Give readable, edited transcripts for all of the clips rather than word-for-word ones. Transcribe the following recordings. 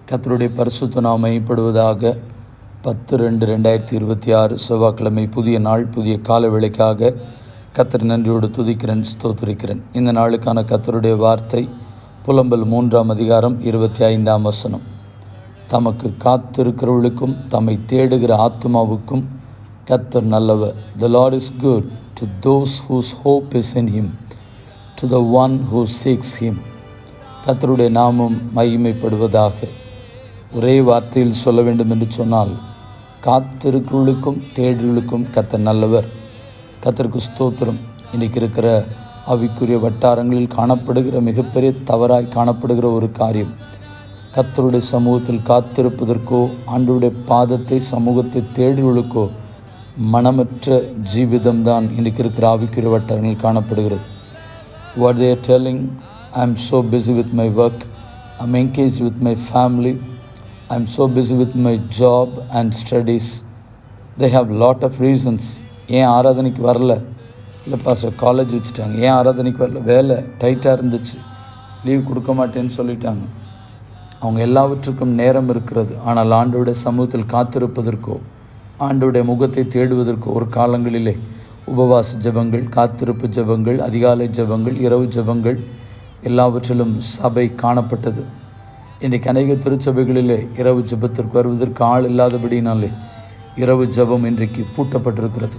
கர்த்தருடைய பரிசுத்த நாமம் மகிமைப்படுவதாக. 10/2/2026 செவ்வாய்க்கிழமை, புதிய நாள், புதிய கால வேளைக்காக கர்த்தர் நன்றியோடு துதிக்கிறேன், ஸ்தோத்திரிக்கிறேன். இந்த நாளுக்கான கர்த்தருடைய வார்த்தை புலம்பல் 3ஆம் அதிகாரம் 25ஆம் வசனம். தமக்கு காத்திருக்கிறவர்களுக்கும் தம்மை தேடுகிற ஆத்மாவுக்கும் கர்த்தர் நல்லவர். The Lord is good to those whose hope is in Him, to the one who seeks Him. கர்த்தருடைய நாமம் மகிமைப்படுவதாக. ஒரே வார்த்தையில் சொல்ல வேண்டும் என்று சொன்னால், காத்திருக்கிறவர்களுக்கும் தேடுகளுக்கும் கர்த்தர் நல்லவர். கர்த்தருக்கு ஸ்தோத்திரம். இன்றைக்கு இருக்கிற ஆவிக்குரிய வட்டாரங்களில் காணப்படுகிற மிகப்பெரிய தவறாய் காணப்படுகிற ஒரு காரியம், கர்த்தருடைய சமூகத்தில் காத்திருப்பதற்கோ ஆண்டவருடைய பாதத்தை சமூகத்தை தேடுகளுக்கோ மனமற்ற ஜீவிதம்தான் இன்றைக்கு இருக்கிற ஆவிக்குரிய வட்டாரங்களில் காணப்படுகிறது. What they are telling, I am so busy with my work, I am engaged with my family, I am so busy with my job and studies. They have lot of reasons. ஏன் ஆராதனைக்கு வரல? இல்லை pastor college வச்சுட்டாங்க. ஏன் ஆராதனைக்கு வரல? வேலை டைட்டாக இருந்துச்சு, லீவ் கொடுக்க மாட்டேன்னு சொல்லிட்டாங்க. அவங்க எல்லாவற்றுக்கும் நேரம் இருக்கிறது. ஆனால் ஆண்டவருடைய சமூகத்தில் காத்திருப்பதற்கோ ஆண்டவருடைய முகத்தை தேடுவதற்கோ ஒரு காலங்களிலே உபவாச ஜெபங்கள், காத்திருப்பு ஜெபங்கள், அதிகாலை ஜெபங்கள், இரவு ஜெபங்கள் எல்லாவற்றிலும் சபை காணப்பட்டது. இன்றைக்கு அநேக திருச்சபைகளிலே இரவு ஜெபத்திற்கு வருவதற்கு ஆள் இல்லாதபடினாலே இரவு ஜெபம் இன்றைக்கு பூட்டப்பட்டிருக்கிறது.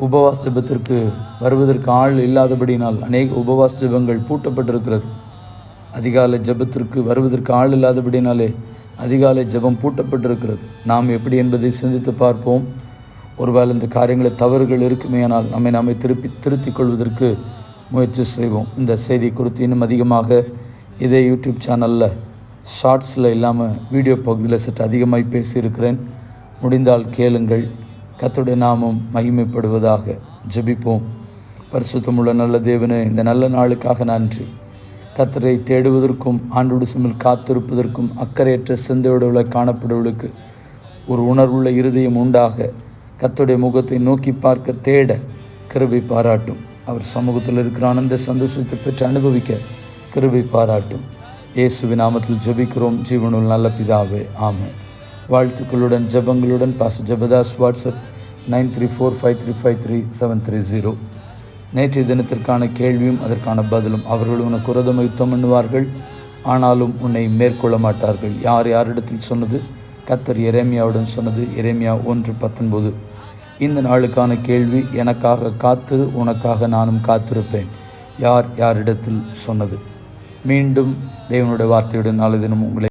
உபவாச ஜெபத்திற்கு வருவதற்கு ஆள் இல்லாதபடினால் அநேக உபவாச ஜெபங்கள் பூட்டப்பட்டிருக்கிறது. அதிகாலை ஜெபத்திற்கு வருவதற்கு ஆள் இல்லாதபடினாலே அதிகாலை ஜெபம் பூட்டப்பட்டிருக்கிறது. நாம் எப்படி என்பதை சிந்தித்து பார்ப்போம். ஒருவேளை இந்த காரியங்களில் தவறுகள் இருக்குமே, ஆனால் நம்மை திருத்திக் கொள்வதற்கு முயற்சி செய்வோம். இந்த செய்தி குறித்து இன்னும் அதிகமாக இதே யூடியூப் சேனலில் ஷார்ட்ஸில் இல்லாமல் வீடியோ பகுதியில் சற்று அதிகமாக பேசியிருக்கிறேன். முடிந்தால் கேளுங்கள். கர்த்தருடைய நாமம் மகிமைப்படுவதாக. ஜெபிப்போம். பரிசுத்தமுள்ள நல்ல தேவனே, இந்த நல்ல நாளுக்காக நன்றி. கர்த்தரை தேடுவதற்கும் ஆண்டோடு சும்மில் காத்திருப்பதற்கும் அக்கறையற்ற சிந்தையோடு காணப்படுவதற்கு ஒரு உணர்வுள்ள இருதயம் உண்டாக கர்த்தருடைய முகத்தை நோக்கி பார்க்க தேட கிருபை பாராட்டும். அவர் சமூகத்தில் இருக்கிற ஆனந்த சந்தோஷத்தை பெற்று அனுபவிக்க கிருபை பாராட்டும். இயேசுவின் நாமத்தில் ஜெபிக்கிறோம் ஜீவனுள்ள நல்ல பிதாவே, ஆமென். வாழ்த்துக்களுடன் ஜெபங்களுடன் பாஸ்டர் ஜெபதாஸ். வாட்ஸ்அப் 9345353730. நேற்றைய தினத்திற்கான கேள்வியும் அதற்கான பதிலும். அவர்கள் உனக்கு விரோதமாக யுத்தம் பண்ணுவார்கள், ஆனாலும் உன்னை மேற்கொள்ள மாட்டார்கள். யாரிடத்தில் சொன்னது? கர்த்தர் எரேமியாவுடன் சொன்னது. எரேமியா 1:19. இந்த நாளுக்கான கேள்வி, எனக்காக காத்திரு, உனக்காக நானும் காத்திருப்பேன். யாரிடத்தில் சொன்னது? மீண்டும் தேவனுடைய வார்த்தையுடன் நாளை தினம் உங்களை